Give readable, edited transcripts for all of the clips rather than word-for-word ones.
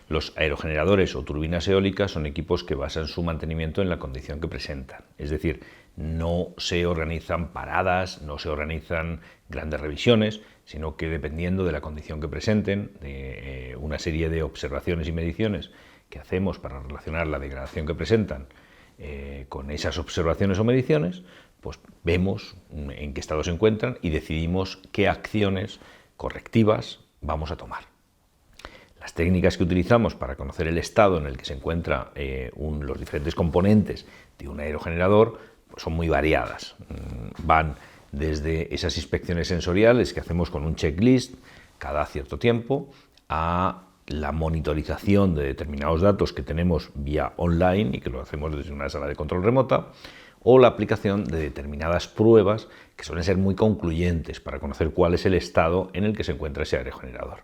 Los aerogeneradores o turbinas eólicas son equipos que basan su mantenimiento en la condición que presentan, es decir, no se organizan paradas, no se organizan grandes revisiones, sino que dependiendo de la condición que presenten, de una serie de observaciones y mediciones que hacemos para relacionar la degradación que presentan con esas observaciones o mediciones, pues vemos en qué estado se encuentran y decidimos qué acciones correctivas vamos a tomar. Las técnicas que utilizamos para conocer el estado en el que se encuentran los diferentes componentes de un aerogenerador pues son muy variadas. Van desde esas inspecciones sensoriales que hacemos con un checklist cada cierto tiempo a la monitorización de determinados datos que tenemos vía online y que lo hacemos desde una sala de control remota, o la aplicación de determinadas pruebas que suelen ser muy concluyentes para conocer cuál es el estado en el que se encuentra ese aerogenerador.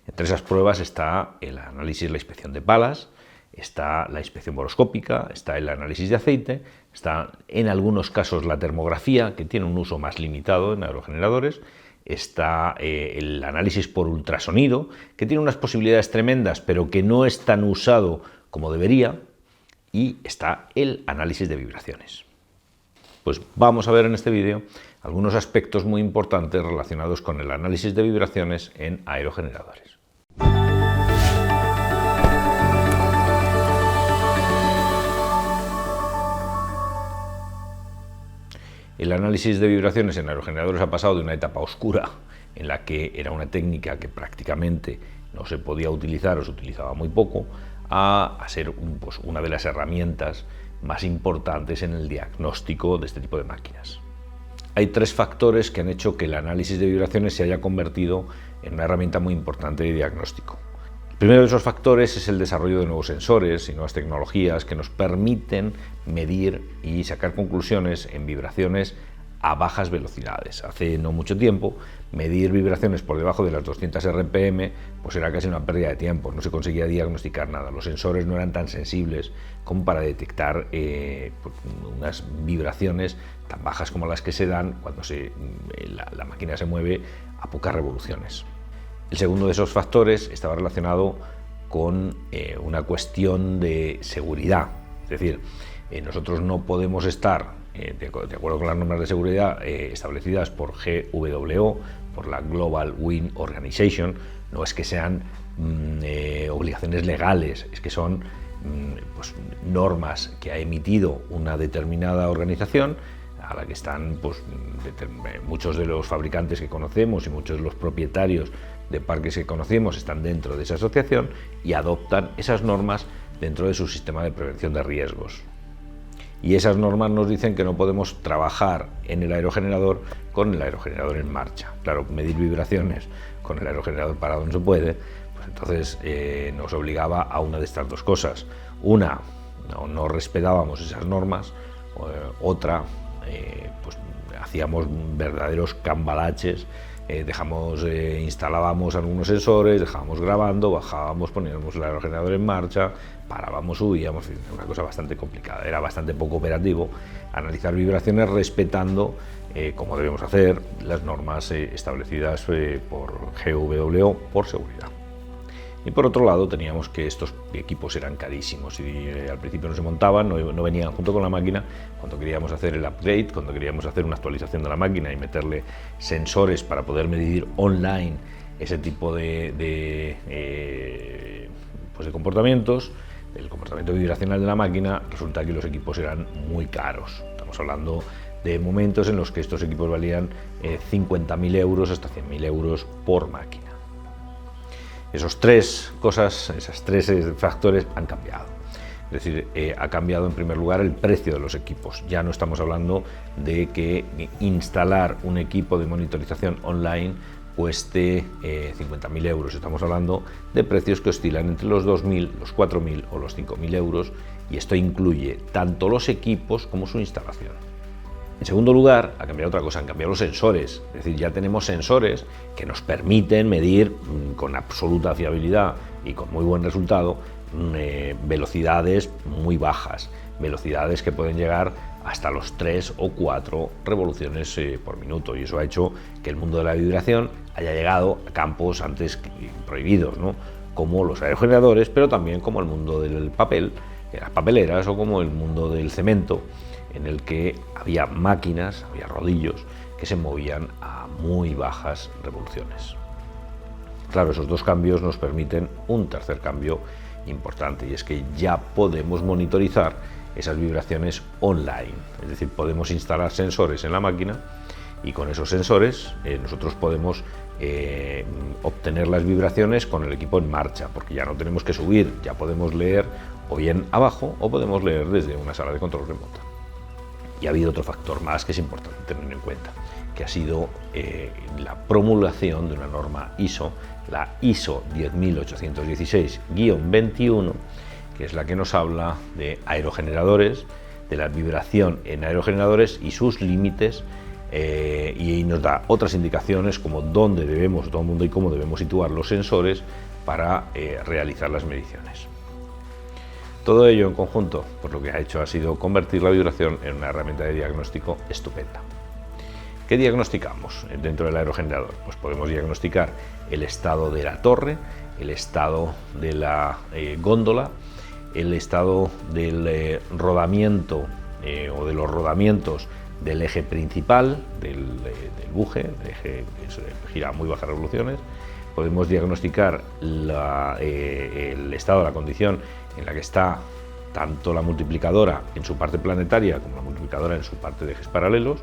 Entre esas pruebas está el análisis, la inspección de palas, está la inspección boroscópica, está el análisis de aceite, está en algunos casos la termografía, que tiene un uso más limitado en aerogeneradores, está el análisis por ultrasonido, que tiene unas posibilidades tremendas, pero que no es tan usado como debería, y está el análisis de vibraciones. Pues vamos a ver en este vídeo algunos aspectos muy importantes relacionados con el análisis de vibraciones en aerogeneradores. El análisis de vibraciones en aerogeneradores ha pasado de una etapa oscura, en la que era una técnica que prácticamente no se podía utilizar o se utilizaba muy poco, a ser una de las herramientas más importantes en el diagnóstico de este tipo de máquinas. Hay tres factores que han hecho que el análisis de vibraciones se haya convertido en una herramienta muy importante de diagnóstico. El primero de esos factores es el desarrollo de nuevos sensores y nuevas tecnologías que nos permiten medir y sacar conclusiones en vibraciones a bajas velocidades. Hace no mucho tiempo, medir vibraciones por debajo de las 200 RPM pues era casi una pérdida de tiempo, no se conseguía diagnosticar nada, los sensores no eran tan sensibles como para detectar unas vibraciones tan bajas como las que se dan cuando la máquina se mueve a pocas revoluciones. El segundo de esos factores estaba relacionado con una cuestión de seguridad, es decir, nosotros no podemos estar de acuerdo con las normas de seguridad establecidas por GWO, por la Global Wind Organization. No es que sean obligaciones legales, es que son normas que ha emitido una determinada organización a la que están muchos de los fabricantes que conocemos y muchos de los propietarios de parques que conocemos están dentro de esa asociación y adoptan esas normas dentro de su sistema de prevención de riesgos. Y esas normas nos dicen que no podemos trabajar en el aerogenerador con el aerogenerador en marcha. Claro, medir vibraciones con el aerogenerador parado no se puede, pues entonces nos obligaba a una de estas dos cosas. Una, no respetábamos esas normas, otra, pues hacíamos verdaderos cambalaches, instalábamos algunos sensores, dejábamos grabando, bajábamos, poníamos el aerogenerador en marcha, parábamos, subíamos, una cosa bastante complicada, era bastante poco operativo analizar vibraciones respetando, como debemos hacer, las normas establecidas por GWO por seguridad. Y por otro lado teníamos que estos equipos eran carísimos y al principio no se montaban, no venían junto con la máquina. Cuando queríamos hacer el upgrade, cuando queríamos hacer una actualización de la máquina y meterle sensores para poder medir online ese tipo de comportamientos, el comportamiento vibracional de la máquina, resulta que los equipos eran muy caros. Estamos hablando de momentos en los que estos equipos valían 50.000 euros hasta 100.000 euros por máquina. Esos tres factores han cambiado. Es decir, ha cambiado en primer lugar el precio de los equipos. Ya no estamos hablando de que instalar un equipo de monitorización online cueste 50.000 euros. Estamos hablando de precios que oscilan entre los 2.000, los 4.000 o los 5.000 euros, y esto incluye tanto los equipos como su instalación. En segundo lugar, ha cambiado otra cosa, han cambiado los sensores. Es decir, ya tenemos sensores que nos permiten medir con absoluta fiabilidad y con muy buen resultado velocidades muy bajas, velocidades que pueden llegar hasta los 3 o 4 revoluciones por minuto, y eso ha hecho que el mundo de la vibración haya llegado a campos antes prohibidos, ¿no? como los aerogeneradores, pero también como el mundo del papel, de las papeleras, o como el mundo del cemento, en el que había máquinas, había rodillos que se movían a muy bajas revoluciones. Claro, esos dos cambios nos permiten un tercer cambio importante, y es que ya podemos monitorizar esas vibraciones online. Es decir, podemos instalar sensores en la máquina y con esos sensores nosotros podemos obtener las vibraciones con el equipo en marcha, porque ya no tenemos que subir, ya podemos leer o bien abajo o podemos leer desde una sala de control remota. Y ha habido otro factor más que es importante tener en cuenta, que ha sido la promulgación de una norma ISO, la ISO 10816-21, que es la que nos habla de aerogeneradores, de la vibración en aerogeneradores y sus límites, y nos da otras indicaciones como dónde y cómo debemos situar los sensores para realizar las mediciones. Todo ello en conjunto, pues lo que ha hecho ha sido convertir la vibración en una herramienta de diagnóstico estupenda. ¿Qué diagnosticamos dentro del aerogenerador? Pues podemos diagnosticar el estado de la torre, el estado de la góndola, el estado del rodamiento o de los rodamientos del eje principal, del buje, el eje que gira a muy bajas revoluciones. Podemos diagnosticar el estado, la condición en la que está tanto la multiplicadora en su parte planetaria como la multiplicadora en su parte de ejes paralelos.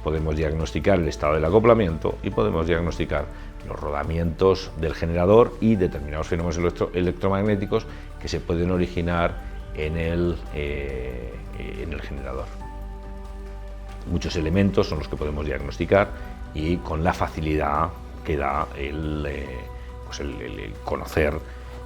Podemos diagnosticar el estado del acoplamiento y podemos diagnosticar los rodamientos del generador y determinados fenómenos electromagnéticos que se pueden originar en el generador. Muchos elementos son los que podemos diagnosticar y con la facilidad que da el conocer,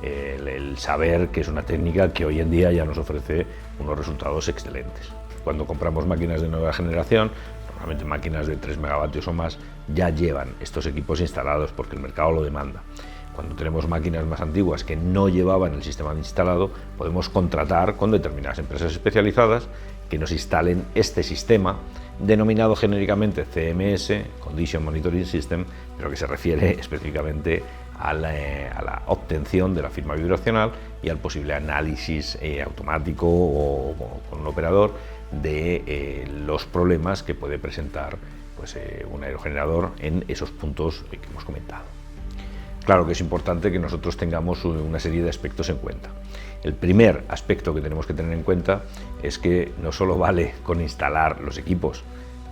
el saber, que es una técnica que hoy en día ya nos ofrece unos resultados excelentes. Cuando compramos máquinas de nueva generación, normalmente máquinas de 3 megavatios o más, ya llevan estos equipos instalados porque el mercado lo demanda. Cuando tenemos máquinas más antiguas que no llevaban el sistema instalado, podemos contratar con determinadas empresas especializadas que nos instalen este sistema, denominado genéricamente CMS, Condition Monitoring System, pero que se refiere específicamente a la obtención de la firma vibracional y al posible análisis automático o con un operador de los problemas que puede presentar un aerogenerador en esos puntos que hemos comentado. Claro que es importante que nosotros tengamos una serie de aspectos en cuenta. El primer aspecto que tenemos que tener en cuenta es que no solo vale con instalar los equipos,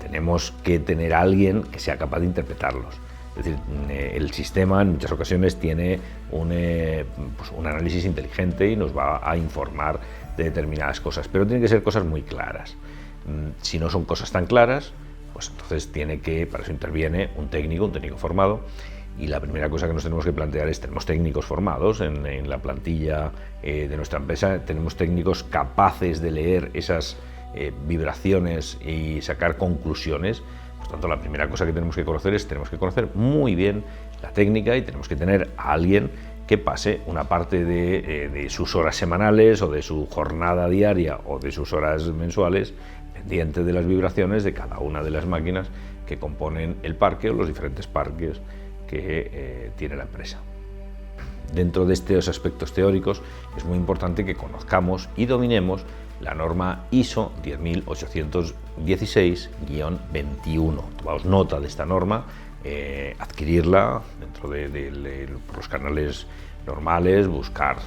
tenemos que tener a alguien que sea capaz de interpretarlos. Es decir, el sistema en muchas ocasiones tiene un análisis inteligente y nos va a informar de determinadas cosas, pero tienen que ser cosas muy claras. Si no son cosas tan claras, pues entonces para eso interviene un técnico formado. Y la primera cosa que nos tenemos que plantear es: tenemos técnicos formados en la plantilla de nuestra empresa, tenemos técnicos capaces de leer esas vibraciones y sacar conclusiones. Por tanto, la primera cosa que tenemos que conocer muy bien la técnica, y tenemos que tener a alguien que pase una parte de sus horas semanales o de su jornada diaria o de sus horas mensuales pendiente de las vibraciones de cada una de las máquinas que componen el parque o los diferentes parques que tiene la empresa. Dentro de estos aspectos teóricos es muy importante que conozcamos y dominemos la norma ISO 10816-21. Tomaos nota de esta norma, adquirirla dentro de los canales normales, buscar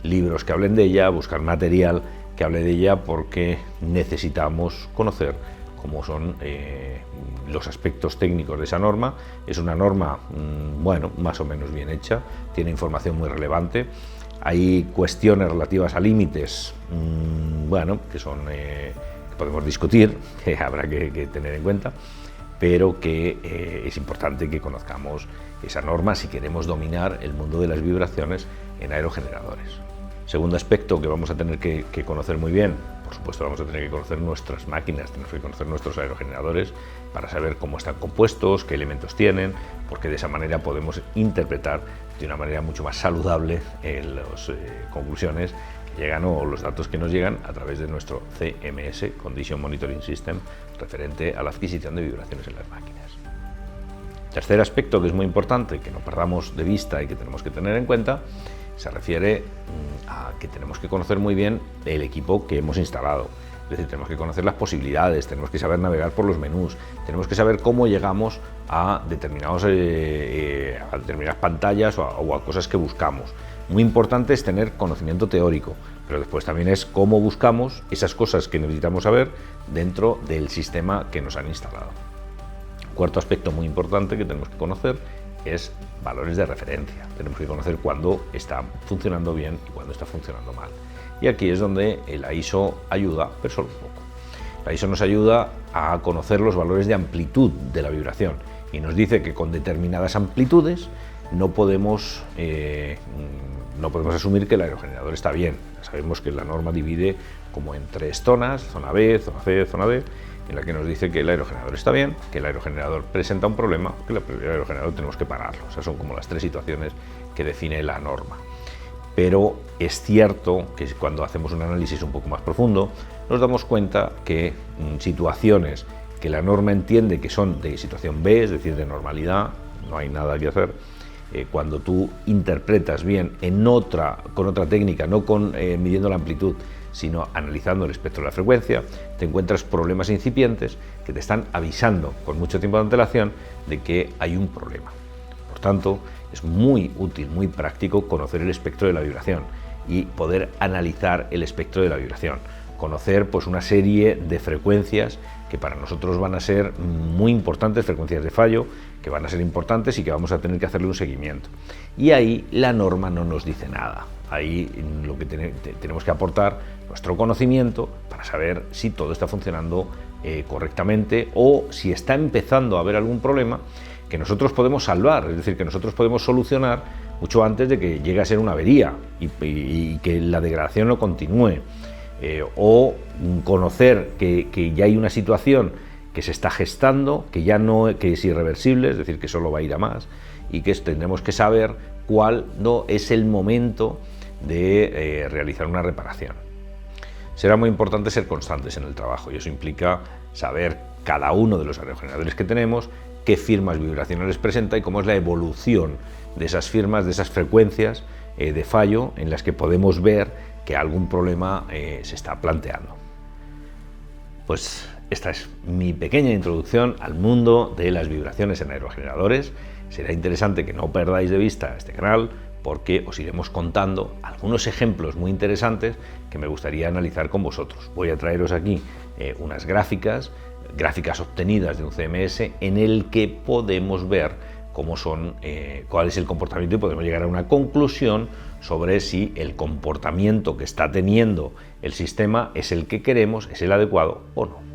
libros que hablen de ella, buscar material que hable de ella, porque necesitamos conocer cómo son los aspectos técnicos de esa norma. Es una norma, más o menos bien hecha, tiene información muy relevante. Hay cuestiones relativas a límites, que podemos discutir, que habrá que tener en cuenta, pero que es importante que conozcamos esa norma si queremos dominar el mundo de las vibraciones en aerogeneradores. Segundo aspecto que vamos a tener que conocer muy bien: por supuesto vamos a tener que conocer nuestras máquinas, tenemos que conocer nuestros aerogeneradores para saber cómo están compuestos, qué elementos tienen, porque de esa manera podemos interpretar de una manera mucho más saludable las conclusiones que llegan o los datos que nos llegan a través de nuestro CMS, Condition Monitoring System, referente a la adquisición de vibraciones en las máquinas. Tercer aspecto que es muy importante, que no perdamos de vista y que tenemos que tener en cuenta, se refiere a que tenemos que conocer muy bien el equipo que hemos instalado. Es decir, tenemos que conocer las posibilidades, tenemos que saber navegar por los menús, tenemos que saber cómo llegamos a determinadas pantallas o a cosas que buscamos. Muy importante es tener conocimiento teórico, pero después también es cómo buscamos esas cosas que necesitamos saber dentro del sistema que nos han instalado. Cuarto aspecto muy importante que tenemos que conocer es valores de referencia. Tenemos que conocer cuándo está funcionando bien y cuándo está funcionando mal. Y aquí es donde la ISO ayuda, pero solo un poco. La ISO nos ayuda a conocer los valores de amplitud de la vibración y nos dice que con determinadas amplitudes no podemos asumir que el aerogenerador está bien. Sabemos que la norma divide como en 3 zonas, zona B, zona C, zona D, en la que nos dice que el aerogenerador está bien, que el aerogenerador presenta un problema, que el aerogenerador tenemos que pararlo. O sea, son como las 3 situaciones que define la norma. Pero es cierto que cuando hacemos un análisis un poco más profundo, nos damos cuenta que situaciones que la norma entiende que son de situación B, es decir, de normalidad, no hay nada que hacer, cuando tú interpretas bien con otra técnica, no midiendo la amplitud, sino analizando el espectro de la frecuencia, te encuentras problemas incipientes que te están avisando con mucho tiempo de antelación de que hay un problema. Por tanto, es muy útil, muy práctico conocer el espectro de la vibración y poder analizar el espectro de la vibración, conocer pues una serie de frecuencias que para nosotros van a ser muy importantes, frecuencias de fallo, que van a ser importantes y que vamos a tener que hacerle un seguimiento. Y ahí la norma no nos dice nada. Ahí lo que tenemos que aportar nuestro conocimiento para saber si todo está funcionando correctamente o si está empezando a haber algún problema que nosotros podemos salvar, es decir, que nosotros podemos solucionar mucho antes de que llegue a ser una avería y que la degradación no continúe. O conocer que ya hay una situación que se está gestando, que es irreversible, es decir, que solo va a ir a más y que tendremos que saber cuándo es el momento de realizar una reparación. Será muy importante ser constantes en el trabajo y eso implica saber cada uno de los aerogeneradores que tenemos, qué firmas vibracionales presenta y cómo es la evolución de esas firmas, de esas frecuencias de fallo en las que podemos ver que algún problema se está planteando. Pues esta es mi pequeña introducción al mundo de las vibraciones en aerogeneradores. Será interesante que no perdáis de vista este canal porque os iremos contando algunos ejemplos muy interesantes que me gustaría analizar con vosotros. Voy a traeros aquí unas gráficas obtenidas de un CMS en el que podemos ver cuál es el comportamiento y podemos llegar a una conclusión sobre si el comportamiento que está teniendo el sistema es el que queremos, es el adecuado o no.